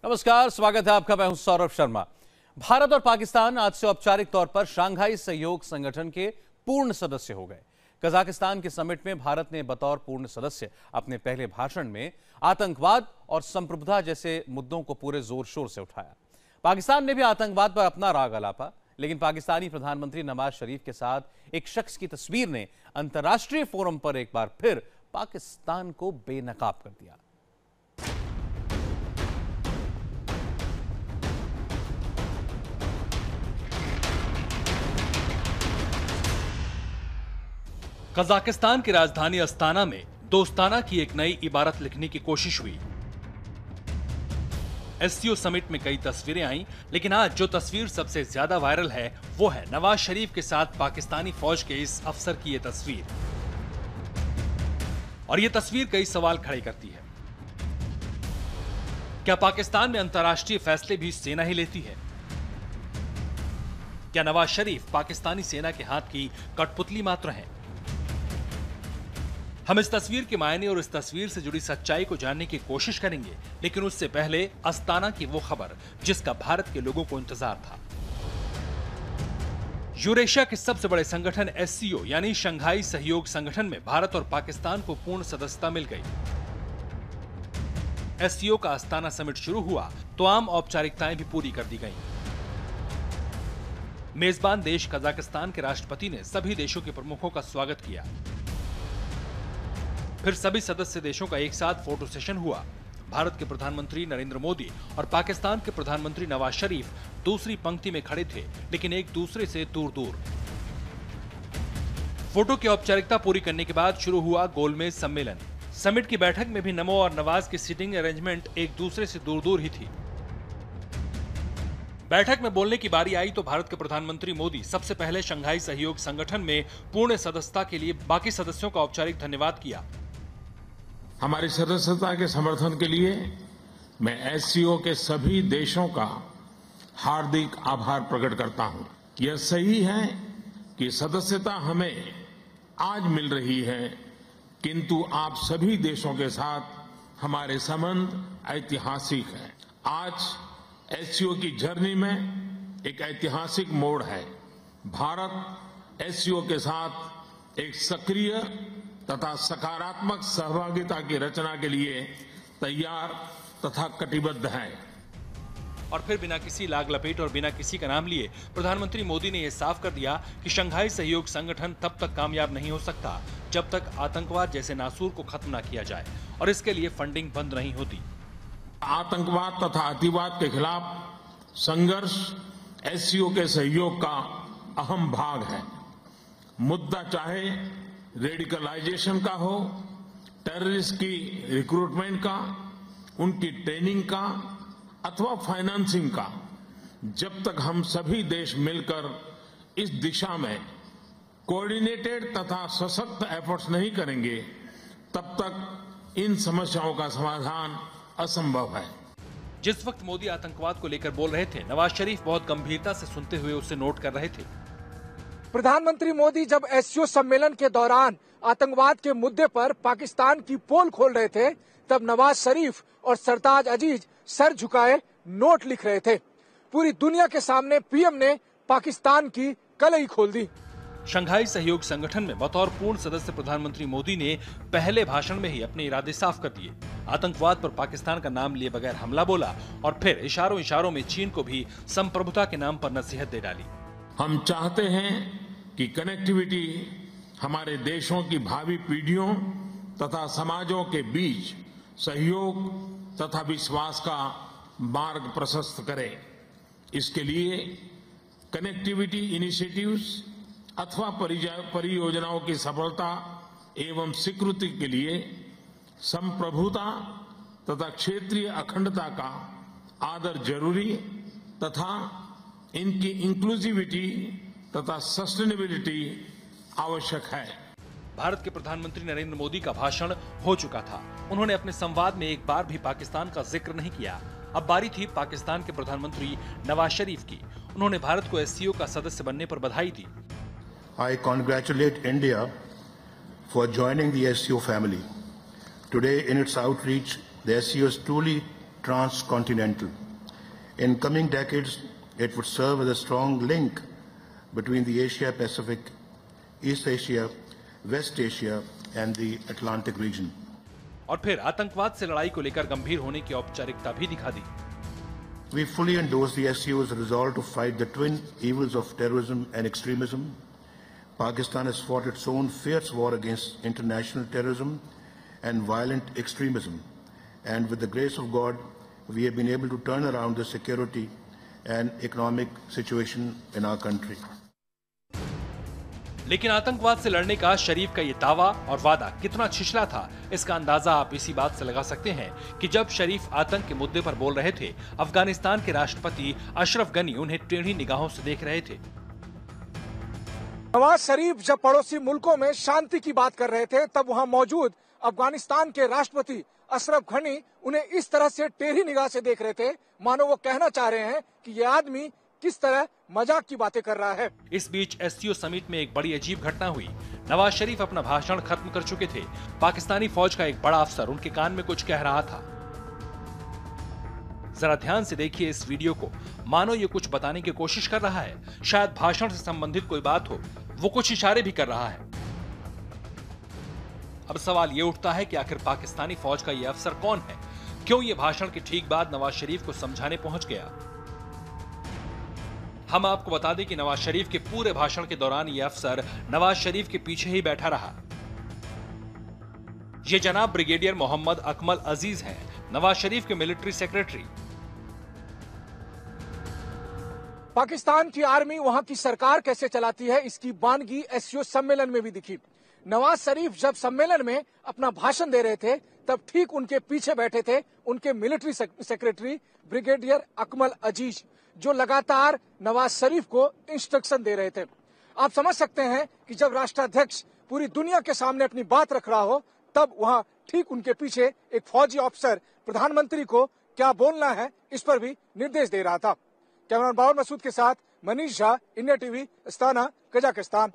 नमस्कार, स्वागत है आपका। मैं हूं सौरभ शर्मा। भारत और पाकिस्तान आज से औपचारिक तौर पर शंघाई सहयोग संगठन के पूर्ण सदस्य हो गए। कजाकिस्तान के समिट में भारत ने बतौर पूर्ण सदस्य अपने पहले भाषण में आतंकवाद और संप्रभुता जैसे मुद्दों को पूरे जोर शोर से उठाया। पाकिस्तान ने भी आतंकवाद पर अपना राग अलापा, लेकिन पाकिस्तानी प्रधानमंत्री नवाज शरीफ के साथ एक शख्स की तस्वीर ने अंतर्राष्ट्रीय फोरम पर एक बार फिर पाकिस्तान को बेनकाब कर दिया। कजाकिस्तान की राजधानी अस्ताना में दोस्ताना की एक नई इबारत लिखने की कोशिश हुई। एससीओ समिट में कई तस्वीरें आईं, लेकिन आज जो तस्वीर सबसे ज्यादा वायरल है वो है नवाज शरीफ के साथ पाकिस्तानी फौज के इस अफसर की ये तस्वीर। और ये तस्वीर कई सवाल खड़े करती है। क्या पाकिस्तान में अंतर्राष्ट्रीय फैसले भी सेना ही लेती है? क्या नवाज शरीफ पाकिस्तानी सेना के हाथ की कठपुतली मात्र हैं? हम इस तस्वीर के मायने और इस तस्वीर से जुड़ी सच्चाई को जानने की कोशिश करेंगे, लेकिन उससे पहले अस्ताना की वो खबर जिसका भारत के लोगों को इंतजार था। यूरेशिया के सबसे बड़े संगठन एससीओ यानी शंघाई सहयोग संगठन में भारत और पाकिस्तान को पूर्ण सदस्यता मिल गई। एससीओ का अस्ताना समिट शुरू हुआ तो आम औपचारिकताएं भी पूरी कर दी गईं। मेजबान देश कजाकिस्तान के राष्ट्रपति ने सभी देशों के प्रमुखों का स्वागत किया। फिर सभी सदस्य देशों का एक साथ फोटो सेशन हुआ। भारत के प्रधानमंत्री नरेंद्र मोदी और पाकिस्तान के प्रधानमंत्री नवाज शरीफ दूसरी पंक्ति में खड़े थे, लेकिन एक दूसरे से दूर दूर। फोटो की औपचारिकता पूरी करने के बाद शुरू हुआ गोलमेज सम्मेलन। समिट की बैठक में भी नमो और नवाज की सीटिंग अरेंजमेंट एक दूसरे से दूर दूर ही थी। बैठक में बोलने की बारी आई तो भारत के प्रधानमंत्री मोदी सबसे पहले शंघाई सहयोग संगठन में पूर्ण सदस्यता के लिए बाकी सदस्यों का औपचारिक धन्यवाद किया। हमारी सदस्यता के समर्थन के लिए मैं एससीओ के सभी देशों का हार्दिक आभार प्रकट करता हूं। यह सही है कि सदस्यता हमें आज मिल रही है, किंतु आप सभी देशों के साथ हमारे संबंध ऐतिहासिक हैं। आज एससीओ की जर्नी में एक ऐतिहासिक मोड़ है। भारत एससीओ के साथ एक सक्रिय तथा सकारात्मक सहभागिता की रचना के लिए तैयार तथा कटिबद्ध है। और फिर बिना किसी लाग लपेट और बिना किसी का नाम लिए प्रधानमंत्री मोदी ने यह साफ कर दिया कि शंघाई सहयोग संगठन तब तक कामयाब नहीं हो सकता जब तक आतंकवाद जैसे नासूर को खत्म न किया जाए और इसके लिए फंडिंग बंद नहीं होती। आतंकवाद तथा अतिवाद के खिलाफ संघर्ष एससीओ के सहयोग का अहम भाग है। मुद्दा चाहे रेडिकलाइजेशन का हो, टेररिस्ट की रिक्रूटमेंट का, उनकी ट्रेनिंग का अथवा फाइनेंसिंग का, जब तक हम सभी देश मिलकर इस दिशा में कोऑर्डिनेटेड तथा सशक्त एफर्ट्स नहीं करेंगे, तब तक इन समस्याओं का समाधान असंभव है। जिस वक्त मोदी आतंकवाद को लेकर बोल रहे थे, नवाज शरीफ बहुत गंभीरता से सुनते हुए उसे नोट कर रहे थे। प्रधानमंत्री मोदी जब एससीओ सम्मेलन के दौरान आतंकवाद के मुद्दे पर पाकिस्तान की पोल खोल रहे थे, तब नवाज शरीफ और सरताज अजीज सर झुकाए नोट लिख रहे थे। पूरी दुनिया के सामने पीएम ने पाकिस्तान की कलई खोल दी। शंघाई सहयोग संगठन में बतौर पूर्ण सदस्य प्रधानमंत्री मोदी ने पहले भाषण में ही अपने इरादे साफ कर दिए। आतंकवाद पर पाकिस्तान का नाम लिए बगैर हमला बोला और फिर इशारों इशारों में चीन को भी संप्रभुता के नाम पर नसीहत दे डाली। हम चाहते हैं कि कनेक्टिविटी हमारे देशों की भावी पीढ़ियों तथा समाजों के बीच सहयोग तथा विश्वास का मार्ग प्रशस्त करे। इसके लिए कनेक्टिविटी इनिशिएटिव्स अथवा परियोजनाओं की सफलता एवं स्वीकृति के लिए संप्रभुता तथा क्षेत्रीय अखंडता का आदर जरूरी तथा इनकी इंक्लूसिविटी तथा सस्टेनेबिलिटी आवश्यक है। भारत के प्रधानमंत्री नरेंद्र मोदी का भाषण हो चुका था। उन्होंने अपने संवाद में एक बार भी पाकिस्तान का जिक्र नहीं किया। अब बारी थी पाकिस्तान के प्रधानमंत्री नवाज शरीफ की। उन्होंने भारत को एससीओ का सदस्य बनने पर बधाई दी। I congratulate India for joining the SCO family. Today, in its outreach, the SCO is truly transcontinental. In coming decades, it would serve as a strong link between the Asia-Pacific, East Asia, West Asia, and the Atlantic region. और फिर आतंकवाद से लड़ाई को लेकर गंभीर होने की औपचारिकता भी दिखा दी। We fully endorse the SCO's resolve to fight the twin evils of terrorism and extremism. Pakistan has fought its own fierce war against international terrorism and violent extremism. And with the grace of God, we have been able to turn around the security and economic situation in our country. लेकिन आतंकवाद से लड़ने का शरीफ का ये दावा और वादा कितना छिछला था, इसका अंदाजा आप इसी बात से लगा सकते हैं कि जब शरीफ आतंक के मुद्दे पर बोल रहे थे, अफगानिस्तान के राष्ट्रपति अशरफ गनी उन्हें टेढ़ी निगाहों से देख रहे थे। नवाज शरीफ जब पड़ोसी मुल्कों में शांति की बात कर रहे थे, तब वहां मौजूद अफगानिस्तान के राष्ट्रपति अशरफ गनी उन्हें इस तरह से टेढ़ी निगाह से देख रहे थे, मानो वो कहना चाह रहे हैं कि ये आदमी किस तरह मजाक की बातें कर रहा है। इस बीच एससीओ समिट में एक बड़ी अजीब घटना हुई। नवाज शरीफ अपना भाषण खत्म कर चुके थे। पाकिस्तानी फौज का एक बड़ा अफसर उनके कान में कुछ कह रहा था। जरा ध्यान से देखिए इस वीडियो को, मानो ये कुछ बताने की कोशिश कर रहा है। शायद भाषण से संबंधित कोई बात हो, वो कुछ इशारे भी कर रहा है। अब सवाल ये उठता है कि आखिर पाकिस्तानी फौज का ये अफसर कौन है? क्यों ये भाषण के ठीक बाद नवाज शरीफ को समझाने पहुंच गया? हम आपको बता दें कि नवाज शरीफ के पूरे भाषण के दौरान ये अफसर नवाज शरीफ के पीछे ही बैठा रहा। ये जनाब ब्रिगेडियर मोहम्मद अकमल अजीज हैं, नवाज शरीफ के मिलिट्री सेक्रेटरी। पाकिस्तान की आर्मी वहां की सरकार कैसे चलाती है, इसकी बानगी एससीओ सम्मेलन में भी दिखी। नवाज शरीफ जब सम्मेलन में अपना भाषण दे रहे थे, तब ठीक उनके पीछे बैठे थे उनके मिलिट्री सेक्रेटरी ब्रिगेडियर अकमल अजीज, जो लगातार नवाज शरीफ को इंस्ट्रक्शन दे रहे थे। आप समझ सकते हैं कि जब राष्ट्राध्यक्ष पूरी दुनिया के सामने अपनी बात रख रहा हो, तब वहां ठीक उनके पीछे एक फौजी ऑफिसर प्रधानमंत्री को क्या बोलना है, इस पर भी निर्देश दे रहा था। कैमरामैन बाबर मसूद के साथ Manish Jha, India TV, Astana, Kazakhstan.